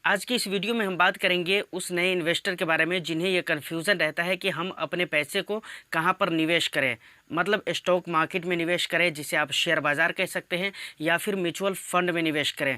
आज की इस वीडियो में हम बात करेंगे उस नए इन्वेस्टर के बारे में जिन्हें ये कन्फ्यूज़न रहता है कि हम अपने पैसे को कहाँ पर निवेश करें। मतलब स्टॉक मार्केट में निवेश करें जिसे आप शेयर बाज़ार कह सकते हैं, या फिर म्यूचुअल फंड में निवेश करें।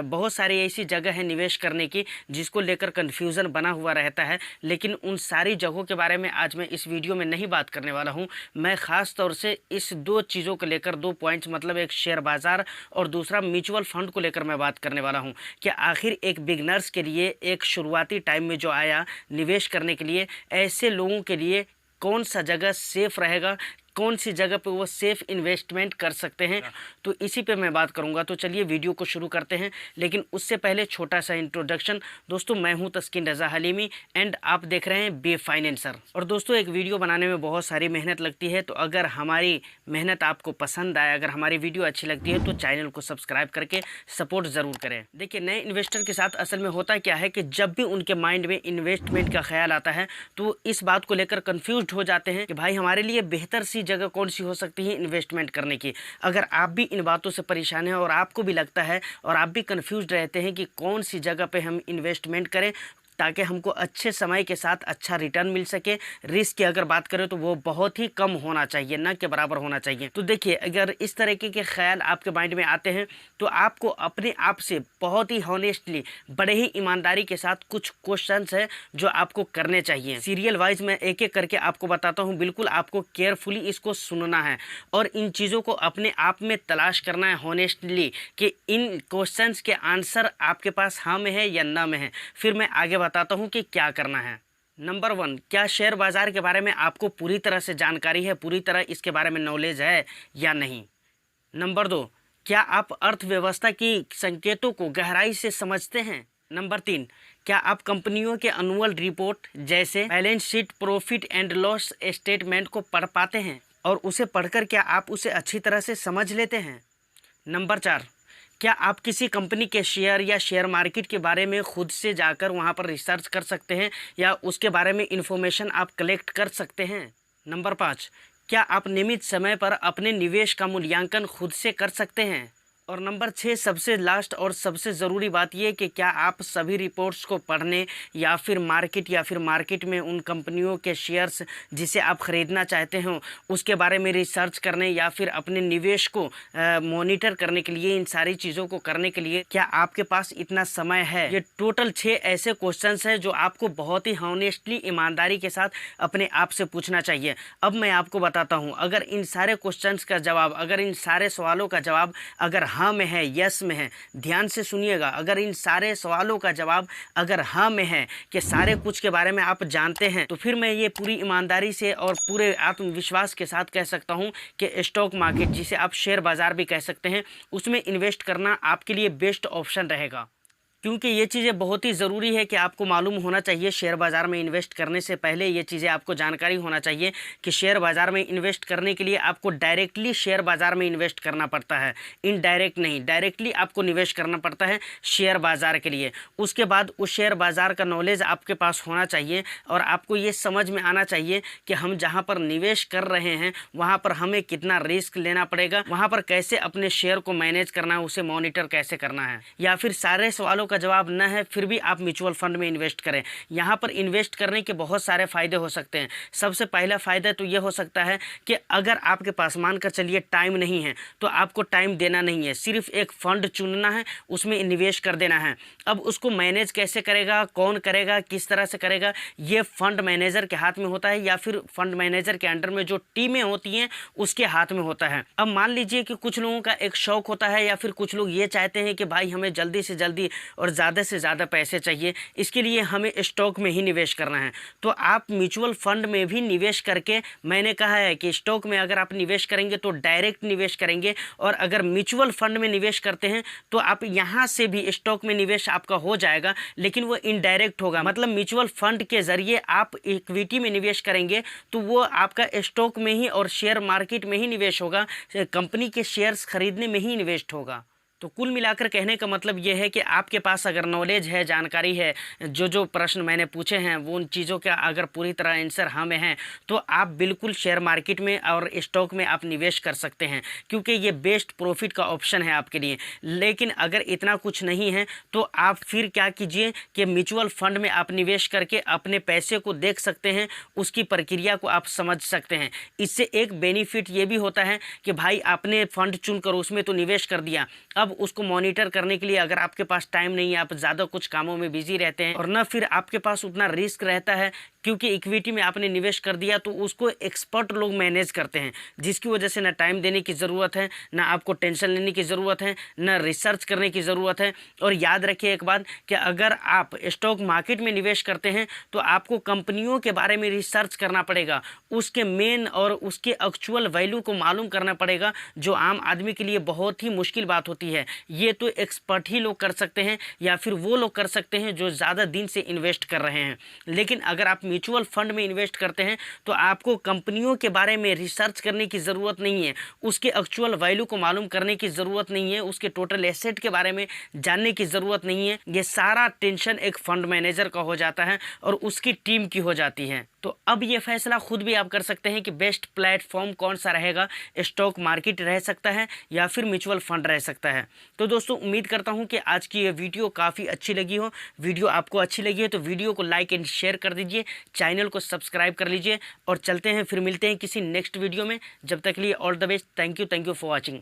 बहुत सारी ऐसी जगह है निवेश करने की जिसको लेकर कन्फ्यूज़न बना हुआ रहता है, लेकिन उन सारी जगहों के बारे में आज मैं इस वीडियो में नहीं बात करने वाला हूँ। मैं ख़ास तौर से इस दो चीज़ों को लेकर, दो पॉइंट्स, मतलब एक शेयर बाज़ार और दूसरा म्यूचुअल फंड को लेकर मैं बात करने वाला हूँ कि आखिर एक बिगनर्स के लिए, एक शुरुआती टाइम में जो आया निवेश करने के लिए, ऐसे लोगों के लिए कौन सा जगह सेफ़ रहेगा, कौन सी जगह पे वो सेफ़ इन्वेस्टमेंट कर सकते हैं। तो इसी पे मैं बात करूंगा। तो चलिए वीडियो को शुरू करते हैं, लेकिन उससे पहले छोटा सा इंट्रोडक्शन। दोस्तों, मैं हूं तस्किन रज़ा हलीमी एंड आप देख रहे हैं बी फाइनेंसर। और दोस्तों, एक वीडियो बनाने में बहुत सारी मेहनत लगती है, तो अगर हमारी मेहनत आपको पसंद आए, अगर हमारी वीडियो अच्छी लगती है तो चैनल को सब्सक्राइब करके सपोर्ट ज़रूर करें। देखिए, नए इन्वेस्टर के साथ असल में होता क्या है कि जब भी उनके माइंड में इन्वेस्टमेंट का ख्याल आता है तो वो इस बात को लेकर कन्फ्यूज हो जाते हैं कि भाई हमारे लिए बेहतर सी जगह कौन सी हो सकती है इन्वेस्टमेंट करने की। अगर आप भी इन बातों से परेशान हैं और आपको भी लगता है और आप भी कंफ्यूज रहते हैं कि कौन सी जगह पे हम इन्वेस्टमेंट करें ताकि हमको अच्छे समय के साथ अच्छा रिटर्न मिल सके, रिस्क की अगर बात करें तो वो बहुत ही कम होना चाहिए, ना के बराबर होना चाहिए। तो देखिए, अगर इस तरीके के ख्याल आपके माइंड में आते हैं तो आपको अपने आप से बहुत ही हॉनेस्टली, बड़े ही ईमानदारी के साथ कुछ क्वेश्चंस है जो आपको करने चाहिए। सीरियल वाइज मैं एक एक करके आपको बताता हूँ, बिल्कुल आपको केयरफुली इसको सुनना है और इन चीज़ों को अपने आप में तलाश करना है हॉनेस्टली कि इन क्वेश्चंस के आंसर आपके पास हाँ में है या ना में है। फिर मैं आगे बताता हूँ कि क्या करना है। नंबर 1, क्या शेयर बाज़ार के बारे में आपको पूरी तरह से जानकारी है, पूरी तरह इसके बारे में नॉलेज है या नहीं। नंबर 2, क्या आप अर्थव्यवस्था की संकेतों को गहराई से समझते हैं। नंबर 3, क्या आप कंपनियों के एनुअल रिपोर्ट जैसे balance sheet, profit and loss statement को पढ़ पाते हैं और उसे पढ़कर क्या आप उसे अच्छी तरह से समझ लेते हैं। नंबर 4, क्या आप किसी कंपनी के शेयर या शेयर मार्केट के बारे में खुद से जाकर वहां पर रिसर्च कर सकते हैं या उसके बारे में इंफॉर्मेशन आप कलेक्ट कर सकते हैं। नंबर 5, क्या आप नियमित समय पर अपने निवेश का मूल्यांकन खुद से कर सकते हैं। और नंबर 6, सबसे लास्ट और सबसे ज़रूरी बात यह कि क्या आप सभी रिपोर्ट्स को पढ़ने या फिर मार्केट में उन कंपनियों के शेयर्स जिसे आप ख़रीदना चाहते हो उसके बारे में रिसर्च करने या फिर अपने निवेश को मॉनिटर करने के लिए, इन सारी चीज़ों को करने के लिए क्या आपके पास इतना समय है। ये टोटल 6 ऐसे क्वेश्चंस हैं जो आपको बहुत ही हॉनेस्टली, ईमानदारी के साथ अपने आप से पूछना चाहिए। अब मैं आपको बताता हूँ, अगर इन सारे क्वेश्चंस का जवाब, अगर इन सारे सवालों का जवाब अगर हाँ में है, यस में है, ध्यान से सुनिएगा, अगर इन सारे सवालों का जवाब अगर हाँ में है कि सारे कुछ के बारे में आप जानते हैं, तो फिर मैं ये पूरी ईमानदारी से और पूरे आत्मविश्वास के साथ कह सकता हूँ कि स्टॉक मार्केट, जिसे आप शेयर बाज़ार भी कह सकते हैं, उसमें इन्वेस्ट करना आपके लिए बेस्ट ऑप्शन रहेगा। क्योंकि ये चीज़ें बहुत ही ज़रूरी है कि आपको मालूम होना चाहिए शेयर बाज़ार में इन्वेस्ट करने से पहले ये चीज़ें आपको जानकारी होना चाहिए कि शेयर बाज़ार में इन्वेस्ट करने के लिए आपको डायरेक्टली शेयर बाज़ार में इन्वेस्ट करना पड़ता है, इनडायरेक्ट नहीं, डायरेक्टली आपको निवेश करना पड़ता है शेयर बाज़ार के लिए। उसके बाद उस शेयर बाज़ार का नॉलेज आपके पास होना चाहिए और आपको ये समझ में आना चाहिए कि हम जहाँ पर निवेश कर रहे हैं वहाँ पर हमें कितना रिस्क लेना पड़ेगा, वहाँ पर कैसे अपने शेयर को मैनेज करना है, उसे मॉनिटर कैसे करना है। या फिर सारे सवालों का जवाब न है फिर भी आप म्यूचुअल फंड में इन्वेस्ट करें। यहाँ पर इन्वेस्ट करने के बहुत सारे फ़ायदे हो सकते हैं। सबसे पहला फ़ायदा तो ये हो सकता है कि अगर आपके पास, मानकर चलिए, टाइम नहीं है तो आपको टाइम देना नहीं है, सिर्फ एक फ़ंड चुनना है, उसमें निवेश कर देना है। अब उसको मैनेज कैसे करेगा, कौन करेगा, किस तरह से करेगा, ये फ़ंड मैनेजर के हाथ में होता है या फिर फ़ंड मैनेजर के अंडर में जो टीमें होती हैं उसके हाथ में होता है। अब मान लीजिए कि कुछ लोगों का एक शौक़ होता है या फिर कुछ लोग ये चाहते हैं कि भाई हमें जल्दी से जल्दी और ज़्यादा से ज़्यादा पैसे चाहिए, इसके लिए हमें स्टॉक में ही निवेश करना है। तो आप म्यूचुअल फंड में भी निवेश करके, मैंने कहा है कि स्टॉक में अगर आप निवेश करेंगे तो डायरेक्ट निवेश करेंगे, और अगर म्यूचुअल फंड में निवेश करते हैं तो आप यहाँ से भी स्टॉक में निवेश आपका हो जाएगा, लेकिन वो इनडायरेक्ट होगा। मतलब म्यूचुअल फंड के ज़रिए आप इक्विटी में निवेश करेंगे तो वो आपका स्टॉक में ही और शेयर मार्केट में ही निवेश होगा, कंपनी के शेयर्स खरीदने में ही निवेश होगा। तो कुल मिलाकर कहने का मतलब ये है कि आपके पास अगर नॉलेज है, जानकारी है, जो प्रश्न मैंने पूछे हैं वो उन चीज़ों का अगर पूरी तरह आंसर हाँ में है, तो आप बिल्कुल शेयर मार्केट में और स्टॉक में आप निवेश कर सकते हैं, क्योंकि ये बेस्ट प्रॉफिट का ऑप्शन है आपके लिए। लेकिन अगर इतना कुछ नहीं है तो आप फिर क्या कीजिए कि म्यूचुअल फंड में आप निवेश करके अपने पैसे को देख सकते हैं, उसकी प्रक्रिया को आप समझ सकते हैं। इससे एक बेनिफिट ये भी होता है कि भाई आपने फंड चुनकर उसमें तो निवेश कर दिया, अब उसको मॉनिटर करने के लिए अगर आपके पास टाइम नहीं है, आप ज़्यादा कुछ कामों में बिजी रहते हैं और ना फिर आपके पास उतना रिस्क रहता है, क्योंकि इक्विटी में आपने निवेश कर दिया तो उसको एक्सपर्ट लोग मैनेज करते हैं, जिसकी वजह से ना टाइम देने की ज़रूरत है, ना आपको टेंशन लेने की ज़रूरत है, ना रिसर्च करने की ज़रूरत है। और याद रखिए एक बात कि अगर आप स्टॉक मार्केट में निवेश करते हैं तो आपको कंपनियों के बारे में रिसर्च करना पड़ेगा, उसके मेन और उसके एक्चुअल वैल्यू को मालूम करना पड़ेगा, जो आम आदमी के लिए बहुत ही मुश्किल बात होती है। ये तो एक्सपर्ट ही लोग कर सकते हैं या फिर वो लोग कर सकते हैं जो ज़्यादा दिन से इन्वेस्ट कर रहे हैं। लेकिन अगर आप म्यूचुअल फंड में इन्वेस्ट करते हैं तो आपको कंपनियों के बारे में रिसर्च करने की ज़रूरत नहीं है, उसके एक्चुअल वैल्यू को मालूम करने की ज़रूरत नहीं है, उसके टोटल एसेट के बारे में जानने की ज़रूरत नहीं है। ये सारा टेंशन एक फंड मैनेजर का हो जाता है और उसकी टीम की हो जाती है। तो अब ये फैसला खुद भी आप कर सकते हैं कि बेस्ट प्लेटफॉर्म कौन सा रहेगा, स्टॉक मार्केट रह सकता है या फिर म्यूचुअल फंड रह सकता है। तो दोस्तों उम्मीद करता हूं कि आज की ये वीडियो काफ़ी अच्छी लगी हो। वीडियो आपको अच्छी लगी है तो वीडियो को लाइक एंड शेयर कर दीजिए, चैनल को सब्सक्राइब कर लीजिए और चलते हैं, फिर मिलते हैं किसी नेक्स्ट वीडियो में। जब तक के लिए all the best, thank you for watching.